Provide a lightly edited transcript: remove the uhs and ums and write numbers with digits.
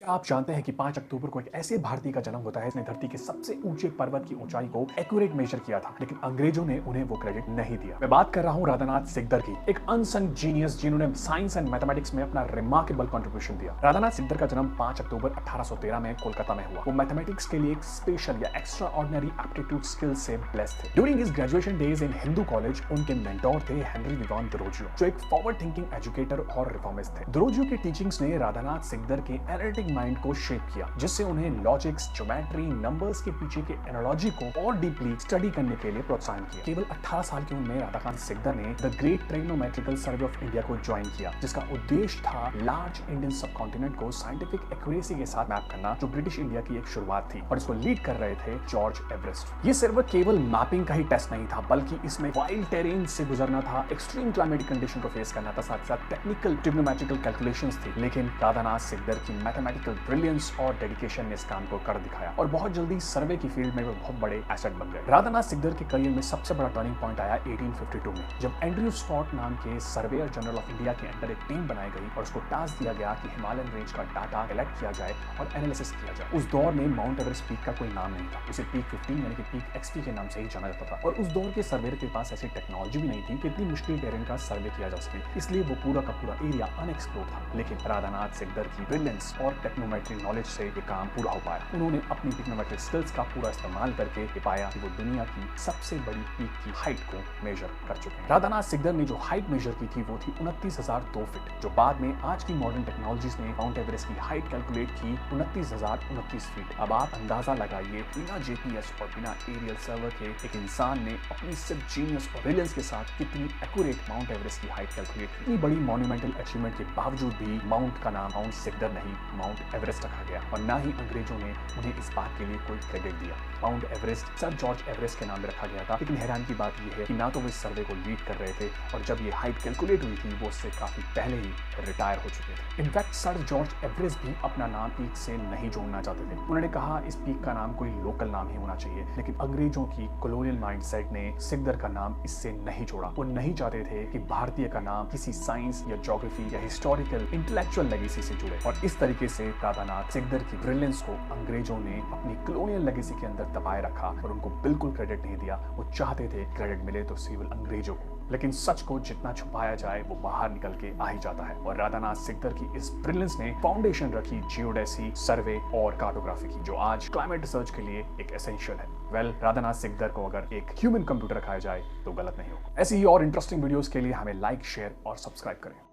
क्या आप जानते हैं कि 5 अक्टूबर को एक ऐसे भारतीय का जन्म होता है जिसने धरती के सबसे ऊंचे पर्वत की ऊंचाई को एक्यूरेट मेजर किया था, लेकिन अंग्रेजों ने उन्हें वो क्रेडिट नहीं दिया। मैं बात कर रहा हूं राधानाथ सिकदर की, एक अनसंग जीनियस जिन्होंने साइंस एंड मैथमेटिक्स में अपना रिमार्केबल कंट्रीब्यूशन दिया। राधानाथ सिकदर का जन्म 5 अक्टूबर 1813 में कोलकाता में हुआ। वो मैथमेटिक्स के लिए एक स्पेशल या एक्स्ट्रा ऑर्डिनरी एप्टीट्यूड स्किल से ब्लेस्ड थे। During his graduation days in Hindu college उनके मेंटोर थे हेनरी विवान दुरोजियो, जो एक फॉरवर्ड थिंकिंग एजुकेटर और रिफॉर्मिस्ट थे। दुरोजियो की टीचिंग्स ने राधानाथ सिकदर के एनालिटिक माइंड को शेप किया, जिससे उन्हें लॉजिक्स, ज्योमेट्री, नंबर्स के पीछे के एनालॉजी को और डीपली स्टडी करने के लिए प्रोत्साहन किया। केवल 18 साल की उम्र में राधाकांत सिकदर ने the great trigonometrical survey of India को ज्वाइन किया, जिसका उद्देश्य था लार्ज इंडियन सबकॉन्टिनेंट को साइंटिफिक एक्यूरेसी के साथ मैप करना, जो ब्रिटिश इंडिया की एक शुरुआत थी। और इसको लीड कर रहे थे जॉर्ज एवरेस्ट। ये सर्वे केवल मैपिंग का ही टेस्ट नहीं था, बल्कि इसमें वाइल्ड टेरेन से गुजरना था, एक्सट्रीम क्लाइमेटिक कंडीशन को फेस करना था, साथ साथ टेक्निकल ट्रिग्नोमेट्रिकल कैलकुलेशंस थी। लेकिन राधानाथ सिकदर की मैथमेटिकल ब्रिलियंस और डेडिकेशन ने इस काम को कर दिखाया और बहुत जल्दी सर्वे की फील्ड में वो बहुत बड़े एसेट बन गए। राधानाथ सिकदर के करियर में सबसे बड़ा टर्निंग पॉइंट आया 1852 में, जब एंड्रयू स्कॉट नाम के सर्वेयर जनरल ऑफ इंडिया के अंडर एक टीम बनाई गई और उसको टास्क दिया गया कि हिमालयन रेंज का डाटा कलेक्ट किया जाए और एनालिसिस किया जाए। उस दौर में माउंट एवरेस्ट पीक का कोई नाम नहीं था, उसे पीक 15 यानी कि पीक एक्सपी के नाम से ही जाना जाता था। और उस दौर के सर्वेयर के पास ऐसी टेक्नोलॉजी भी नहीं थी कि इतनी मुश्किल टेरेन का सर्वे किया जा सके, इसलिए वो पूरा का पूरा एरिया अनएक्सप्लोर्ड था। लेकिन राधानाथ सिकदर की ब्रिलियंस और टेक्नोमेट्री नॉलेज से ये काम पूरा हो पाया। उन्होंने अपनी ट्रिग्नोमेट्रिक स्किल्स का पूरा इस्तेमाल करके ये पाया कि वो दुनिया की सबसे बड़ी पीक की हाइट को मेजर कर चुके हैं। राधानाथ सिकदर ने जो हाइट मेजर की थी वो थी 29,002 फीट, जो बाद में आज की मॉडर्न टेक्नोलॉजीज ने माउंट एवरेस्ट की हाइट कैलकुलेट की 29,029 फीट। अब आप अंदाजा लगाइए, बिना जीपीएस और बिना एरियल सर्वर के एक इंसान ने अपनी सिर्फ जीनियस और ब्रिलियंस के साथ कितनी एक्यूरेट माउंट एवरेस्ट की हाइट कैलकुलेट की। इतनी बड़ी मॉन्यूमेंटल अचीवमेंट के बावजूद भी माउंट का नाम माउंट सिकदर नहीं, माउंट एवरेस्ट रखा गया और ना ही अंग्रेजों ने उन्हें इस बात के लिए कोई क्रेडिट दिया। Mount Everest sir George Everest के नाम में रखा गया था। लेकिन हैरान की बात यह है कि ना तो वो इस सर्वे को लीड कर रहे थे और जब ये हाइट कैलकुलेट हुई थी वो उससे काफी पहले ही रिटायर हो चुके थे। इनफैक्ट सर जॉर्ज एवरेस्ट भी अपना नाम पीक से नहीं जोड़ना चाहते थे। उन्होंने कहा इस पीक का नाम कोई लोकल नाम ही होना चाहिए, लेकिन अंग्रेजों की कॉलोनियल माइंडसेट ने सिकदर का नाम इससे नहीं जोड़ा। वो नहीं चाहते थे कि भारतीय का नाम किसी साइंस या ज्योग्राफी या हिस्टोरिकल इंटेलेक्चुअल लेगेसी से जुड़े, और इस तरीके से राधानाथ सिकदर की ब्रिलियंस को अंग्रेजों ने अपनी कॉलोनियल लेगेसी के अंदर दबाए रखा और उनको बिल्कुल क्रेडिट नहीं दिया। वो चाहते थे क्रेडिट मिले तो केवल अंग्रेजों को, लेकिन सच को जितना छुपाया जाए वो बाहर निकल के आ ही जाता है। और राधानाथ सिकदर की इस ब्रिलियंस ने फाउंडेशन रखी जियोडेसी, सर्वे और कार्टोग्राफी की, जो आज क्लाइमेट रिसर्च के लिए एक एसेंशियल है। राधानाथ सिकदर को अगर एक ह्यूमन कंप्यूटर कहा जाए तो गलत नहीं होगा। ऐसी ही और इंटरेस्टिंग वीडियोस के लिए हमें लाइक, शेयर और सब्सक्राइब करें।